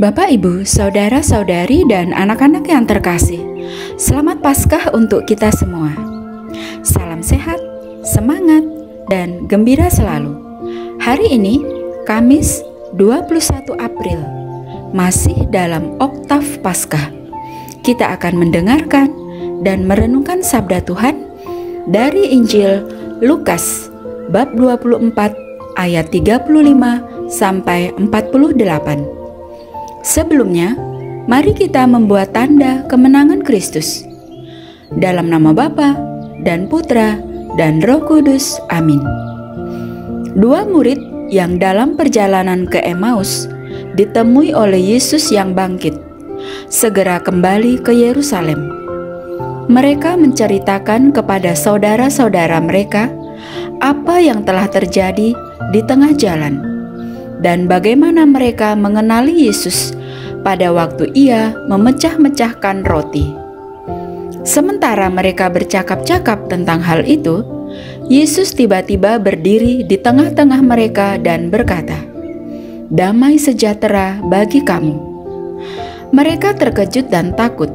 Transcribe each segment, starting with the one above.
Bapak, Ibu, saudara-saudari, dan anak-anak yang terkasih, selamat Paskah untuk kita semua. Salam sehat, semangat, dan gembira selalu. Hari ini, Kamis 21 April, masih dalam oktav Paskah. Kita akan mendengarkan dan merenungkan sabda Tuhan dari Injil Lukas bab 24 ayat 35 sampai 48. Sebelumnya, mari kita membuat tanda kemenangan Kristus. Dalam nama Bapa dan Putra dan Roh Kudus. Amin. Dua murid yang dalam perjalanan ke Emmaus ditemui oleh Yesus yang bangkit, segera kembali ke Yerusalem. Mereka menceritakan kepada saudara-saudara mereka apa yang telah terjadi di tengah jalan dan bagaimana mereka mengenali Yesus pada waktu Ia memecah-mecahkan roti. Sementara mereka bercakap-cakap tentang hal itu, Yesus tiba-tiba berdiri di tengah-tengah mereka dan berkata, "Damai sejahtera bagi kamu." Mereka terkejut dan takut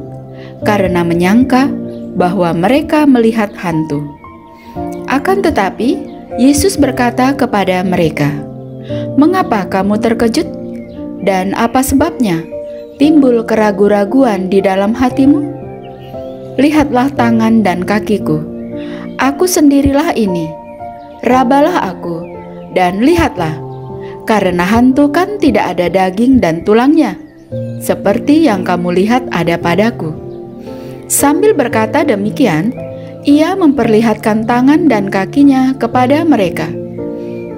karena menyangka bahwa mereka melihat hantu. Akan tetapi, Yesus berkata kepada mereka, "Mengapa kamu terkejut? Dan apa sebabnya timbul keraguan-raguan di dalam hatimu? Lihatlah tangan dan kakiku. Aku sendirilah ini. Rabalah aku dan lihatlah, karena hantu kan tidak ada daging dan tulangnya, seperti yang kamu lihat ada padaku." Sambil berkata demikian, Ia memperlihatkan tangan dan kakinya kepada mereka.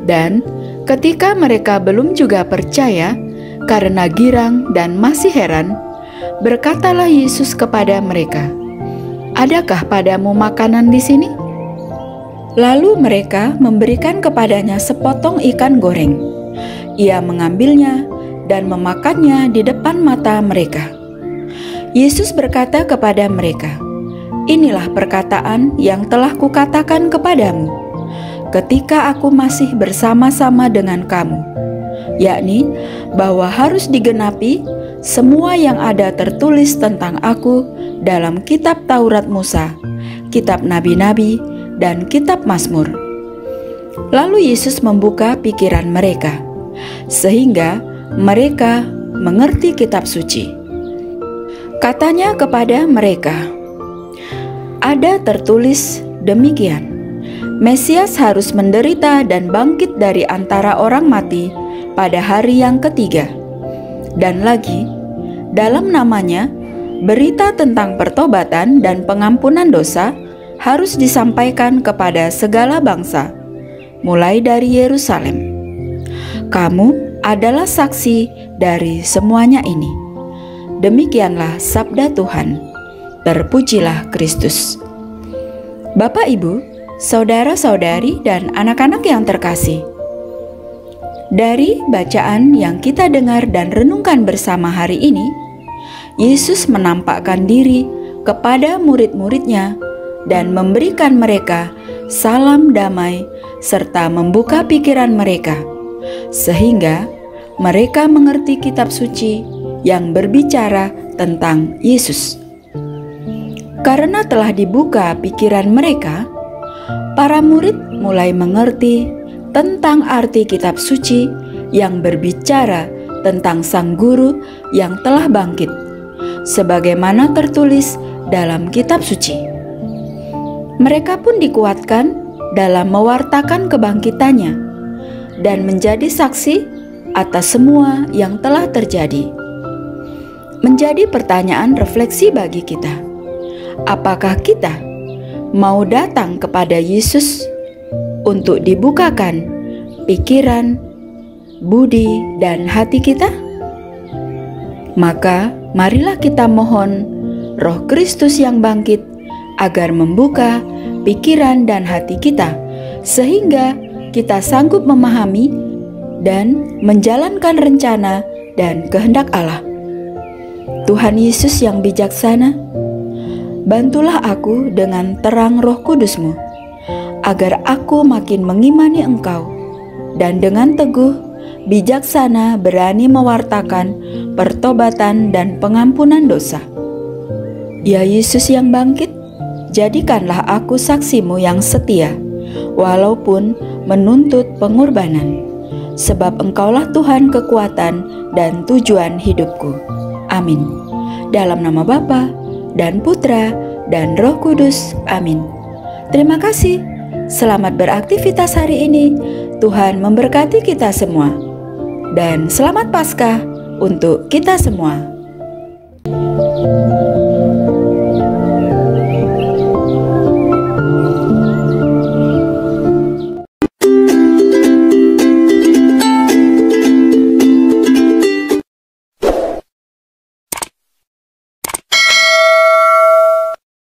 Dan ketika mereka belum juga percaya karena girang dan masih heran, berkatalah Yesus kepada mereka, "Adakah padamu makanan di sini?" Lalu mereka memberikan kepadanya sepotong ikan goreng. Ia mengambilnya dan memakannya di depan mata mereka. Yesus berkata kepada mereka, "Inilah perkataan yang telah kukatakan kepadamu ketika aku masih bersama-sama dengan kamu, yakni bahwa harus digenapi semua yang ada tertulis tentang aku dalam kitab Taurat Musa, kitab Nabi-Nabi, dan kitab Mazmur." Lalu Yesus membuka pikiran mereka, sehingga mereka mengerti kitab suci. Katanya kepada mereka, "Ada tertulis demikian, Mesias harus menderita dan bangkit dari antara orang mati pada hari yang ketiga. Dan lagi, dalam namanya, berita tentang pertobatan dan pengampunan dosa harus disampaikan kepada segala bangsa, mulai dari Yerusalem. Kamu adalah saksi dari semuanya ini." Demikianlah sabda Tuhan. Terpujilah Kristus. Bapak, Ibu, saudara-saudari, dan anak-anak yang terkasih, dari bacaan yang kita dengar dan renungkan bersama hari ini, Yesus menampakkan diri kepada murid-muridnya dan memberikan mereka salam damai serta membuka pikiran mereka, sehingga mereka mengerti kitab suci yang berbicara tentang Yesus. Karena telah dibuka pikiran mereka, para murid mulai mengerti tentang arti kitab suci yang berbicara tentang Sang Guru yang telah bangkit, sebagaimana tertulis dalam kitab suci. Mereka pun dikuatkan dalam mewartakan kebangkitannya dan menjadi saksi atas semua yang telah terjadi. Menjadi pertanyaan refleksi bagi kita, apakah kita mau datang kepada Yesus untuk dibukakan pikiran, budi, dan hati kita? Maka marilah kita mohon Roh Kristus yang bangkit agar membuka pikiran dan hati kita, sehingga kita sanggup memahami dan menjalankan rencana dan kehendak Allah. Tuhan Yesus yang bijaksana, bantulah aku dengan terang Roh Kudus-Mu, agar aku makin mengimani Engkau, dan dengan teguh, bijaksana berani mewartakan pertobatan dan pengampunan dosa. Ya Yesus yang bangkit, jadikanlah aku saksimu yang setia, walaupun menuntut pengorbanan, sebab Engkaulah Tuhan kekuatan dan tujuan hidupku. Amin. Dalam nama Bapa dan Putra dan Roh Kudus. Amin. Terima kasih. Selamat beraktivitas hari ini. Tuhan memberkati kita semua. Dan selamat Paskah untuk kita semua.